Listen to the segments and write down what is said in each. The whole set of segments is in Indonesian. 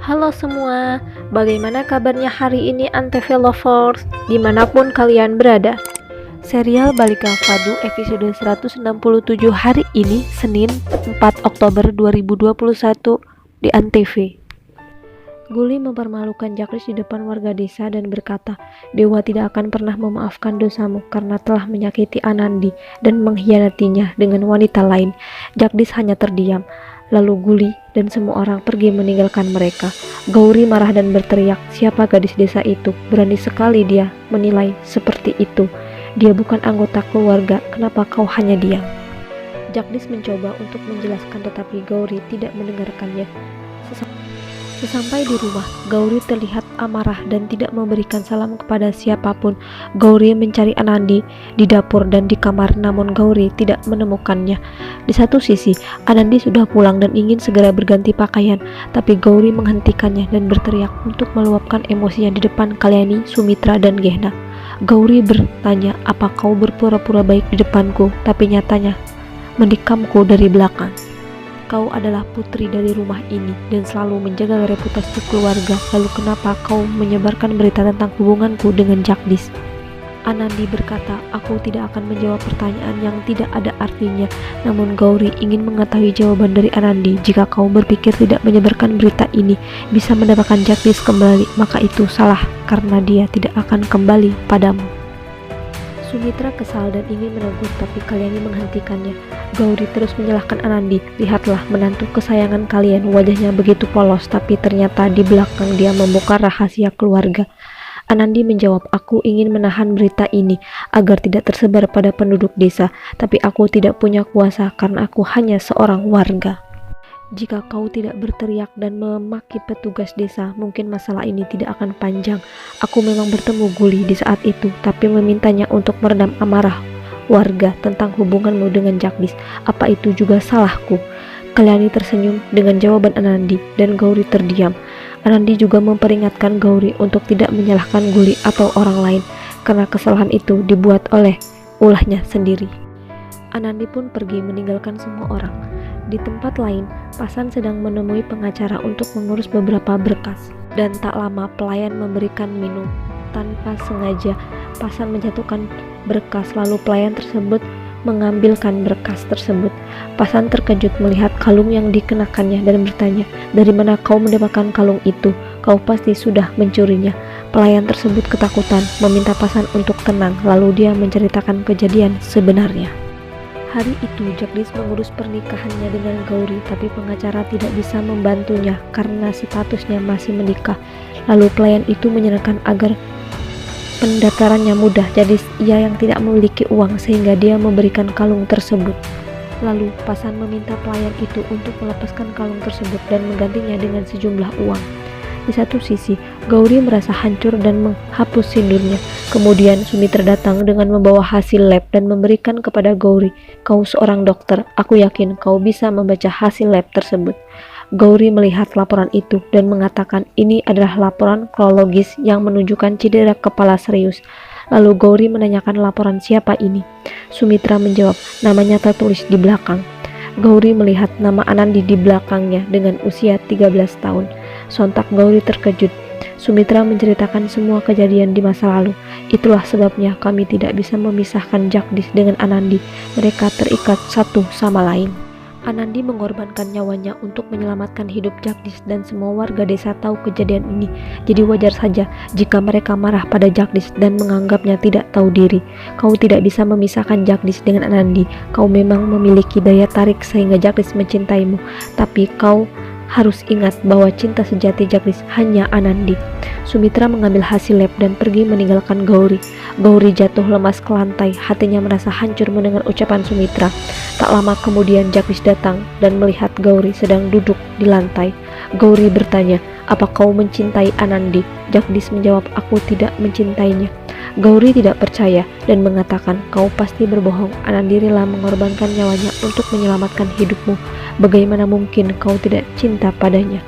Halo semua, bagaimana kabarnya hari ini Antv Lovers, dimanapun kalian berada? Serial Balika Fadu episode 167 hari ini, Senin 4 Oktober 2021 di Antv. Guli mempermalukan Jaglis di depan warga desa dan berkata, Dewa tidak akan pernah memaafkan dosamu karena telah menyakiti Anandi dan mengkhianatinya dengan wanita lain. Jaglis hanya terdiam. Lalu Guli dan semua orang pergi meninggalkan mereka. Gauri marah dan berteriak, siapa gadis desa itu? Berani sekali dia menilai seperti itu. Dia bukan anggota keluarga, kenapa kau hanya diam? Jagdis mencoba untuk menjelaskan tetapi Gauri tidak mendengarkannya. Sesampai di rumah, Gauri terlihat amarah dan tidak memberikan salam kepada siapapun. Gauri mencari Anandi di dapur dan di kamar, namun Gauri tidak menemukannya. Di satu sisi, Anandi sudah pulang dan ingin segera berganti pakaian, tapi Gauri menghentikannya dan berteriak untuk meluapkan emosinya di depan Kalyani, Sumitra, dan Gehna. Gauri bertanya, apa kau berpura-pura baik di depanku, tapi nyatanya mendikamku dari belakang? Kau adalah putri dari rumah ini dan selalu menjaga reputasi keluarga. Lalu kenapa kau menyebarkan berita tentang hubunganku dengan Jagdis? Anandi berkata, aku tidak akan menjawab pertanyaan yang tidak ada artinya. Namun Gauri ingin mengetahui jawaban dari Anandi. Jika kau berpikir tidak menyebarkan berita ini bisa mendapatkan Jagdis kembali, maka itu salah karena dia tidak akan kembali padamu. Sumitra kesal dan ingin menegur, tapi Kalyani menghentikannya. Gauri terus menyalahkan Anandi. Lihatlah menantu kesayangan kalian, wajahnya begitu polos, tapi ternyata di belakang dia membuka rahasia keluarga. Anandi menjawab, aku ingin menahan berita ini agar tidak tersebar pada penduduk desa, tapi aku tidak punya kuasa karena aku hanya seorang warga. Jika kau tidak berteriak dan memaki petugas desa, mungkin masalah ini tidak akan panjang. Aku memang bertemu Guli di saat itu, tapi memintanya untuk meredam amarah warga tentang hubunganmu dengan Jagdis. Apa itu juga salahku? Kalyani tersenyum dengan jawaban Anandi dan Gauri terdiam. Anandi juga memperingatkan Gauri untuk tidak menyalahkan Guli atau orang lain, karena kesalahan itu dibuat oleh ulahnya sendiri. Anandi pun pergi meninggalkan semua orang. Di tempat lain, Pasan sedang menemui pengacara untuk mengurus beberapa berkas. Dan tak lama pelayan memberikan minum. Tanpa sengaja, Pasan menjatuhkan berkas, lalu pelayan tersebut mengambilkan berkas tersebut. Pasan terkejut melihat kalung yang dikenakannya dan bertanya, dari mana kau mendapatkan kalung itu? Kau pasti sudah mencurinya. Pelayan tersebut ketakutan, meminta Pasan untuk tenang, lalu dia menceritakan kejadian sebenarnya. Hari itu Jagdis mengurus pernikahannya dengan Gauri, tapi pengacara tidak bisa membantunya karena statusnya masih menikah. Lalu pelayan itu menyarankan agar pendaftarannya mudah, jadi ia yang tidak memiliki uang sehingga dia memberikan kalung tersebut. Lalu Pasan meminta pelayan itu untuk melepaskan kalung tersebut dan menggantinya dengan sejumlah uang. Di satu sisi, Gauri merasa hancur dan menghapus sindurnya. Kemudian Sumitra datang dengan membawa hasil lab dan memberikan kepada Gauri. Kau seorang dokter, aku yakin kau bisa membaca hasil lab tersebut. Gauri melihat laporan itu dan mengatakan ini adalah laporan kronologis yang menunjukkan cedera kepala serius. Lalu Gauri menanyakan laporan siapa ini. Sumitra menjawab, namanya tertulis di belakang. Gauri melihat nama Anandi di belakangnya dengan usia 13 tahun. Sontak Gauri terkejut. Sumitra menceritakan semua kejadian di masa lalu. Itulah sebabnya kami tidak bisa memisahkan Jagdis dengan Anandi. Mereka terikat satu sama lain. Anandi mengorbankan nyawanya untuk menyelamatkan hidup Jagdis dan semua warga desa tahu kejadian ini. Jadi wajar saja jika mereka marah pada Jagdis dan menganggapnya tidak tahu diri. Kau tidak bisa memisahkan Jagdis dengan Anandi. Kau memang memiliki daya tarik sehingga Jagdis mencintaimu, tapi kau harus ingat bahwa cinta sejati Jagdis hanya Anandi. Sumitra mengambil hasil lab dan pergi meninggalkan Gauri. Gauri jatuh lemas ke lantai, hatinya merasa hancur mendengar ucapan Sumitra. Tak lama kemudian Jagdis datang dan melihat Gauri sedang duduk di lantai. Gauri bertanya, apa kau mencintai Anandi? Jagdis menjawab, aku tidak mencintainya. Gauri tidak percaya dan mengatakan, kau pasti berbohong. Anandi rela mengorbankan nyawanya untuk menyelamatkan hidupmu. Bagaimana mungkin kau tidak cinta padanya?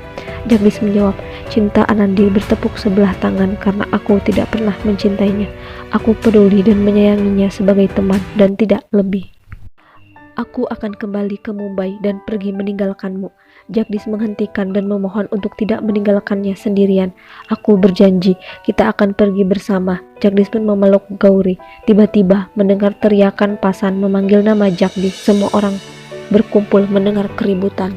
Jagdis menjawab, cinta Anandi bertepuk sebelah tangan karena aku tidak pernah mencintainya. Aku peduli dan menyayanginya sebagai teman dan tidak lebih. Aku akan kembali ke Mumbai dan pergi meninggalkanmu. Jagdis menghentikan dan memohon untuk tidak meninggalkannya sendirian. Aku berjanji, kita akan pergi bersama. Jagdis pun memeluk Gauri. Tiba-tiba mendengar teriakan Pasan memanggil nama Jagdis. Semua orang berkumpul mendengar keributan.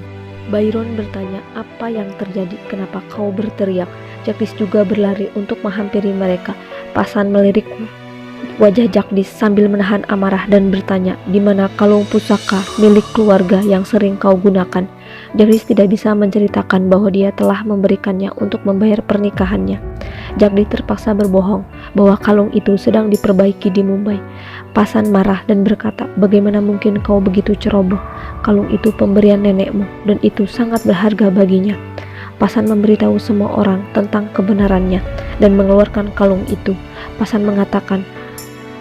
Byron bertanya, apa yang terjadi? Kenapa kau berteriak? Jagdis juga berlari untuk menghampiri mereka. Pasan melirik wajah Jagdis sambil menahan amarah dan bertanya, di mana kalung pusaka milik keluarga yang sering kau gunakan? Jagdis tidak bisa menceritakan bahwa dia telah memberikannya untuk membayar pernikahannya. Jagdis terpaksa berbohong bahwa kalung itu sedang diperbaiki di Mumbai. Pasan marah dan berkata, bagaimana mungkin kau begitu ceroboh? Kalung itu pemberian nenekmu dan itu sangat berharga baginya. Pasan memberitahu semua orang tentang kebenarannya dan mengeluarkan kalung itu. Pasan mengatakan,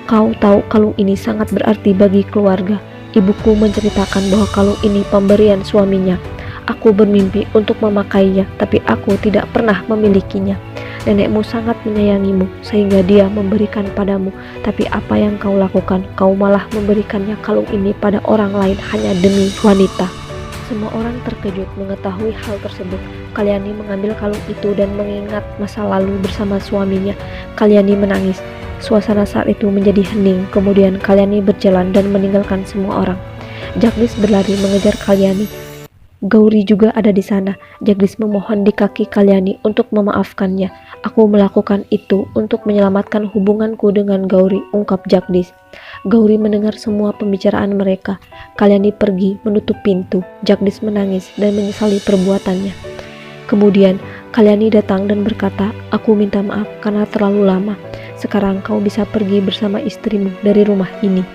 kau tahu kalung ini sangat berarti bagi keluarga. Ibuku menceritakan bahwa kalung ini pemberian suaminya. Aku bermimpi untuk memakainya, tapi aku tidak pernah memilikinya. Nenekmu sangat menyayangimu sehingga dia memberikan padamu, tapi apa yang kau lakukan? Kau malah memberikannya kalung ini pada orang lain hanya demi wanita. Semua orang terkejut mengetahui hal tersebut. Kalyani mengambil kalung itu dan mengingat masa lalu bersama suaminya. Kalyani menangis. Suasana saat itu menjadi hening. Kemudian Kalyani berjalan dan meninggalkan semua orang. Jagdis berlari mengejar Kalyani. Gauri juga ada di sana. Jagdis memohon di kaki Kalyani untuk memaafkannya. Aku melakukan itu untuk menyelamatkan hubunganku dengan Gauri, ungkap Jagdis. Gauri mendengar semua pembicaraan mereka. Kalyani pergi menutup pintu. Jagdis menangis dan menyesali perbuatannya. Kemudian Kalyani datang dan berkata, aku minta maaf karena terlalu lama. Sekarang kau bisa pergi bersama istrimu dari rumah ini.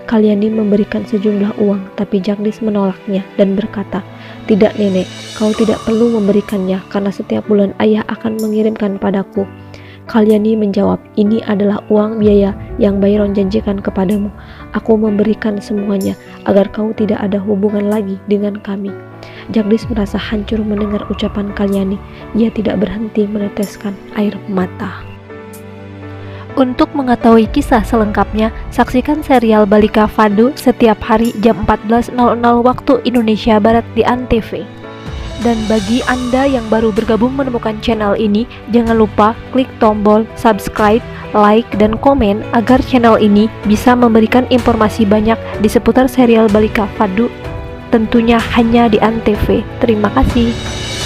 Kalyani memberikan sejumlah uang, tapi Jagdis menolaknya dan berkata, tidak nenek, kau tidak perlu memberikannya karena setiap bulan ayah akan mengirimkan padaku. Kalyani menjawab, ini adalah uang biaya yang Byron janjikan kepadamu. Aku memberikan semuanya agar kau tidak ada hubungan lagi dengan kami. Jagdis merasa hancur mendengar ucapan Kalyani. Ia tidak berhenti meneteskan air mata. Untuk mengetahui kisah selengkapnya, saksikan serial Balika Fadu setiap hari jam 14.00 waktu Indonesia Barat di ANTV. Dan bagi Anda yang baru bergabung menemukan channel ini, jangan lupa klik tombol subscribe, like, dan komen agar channel ini bisa memberikan informasi banyak di seputar serial Balika Fadu, tentunya hanya di ANTV. Terima kasih.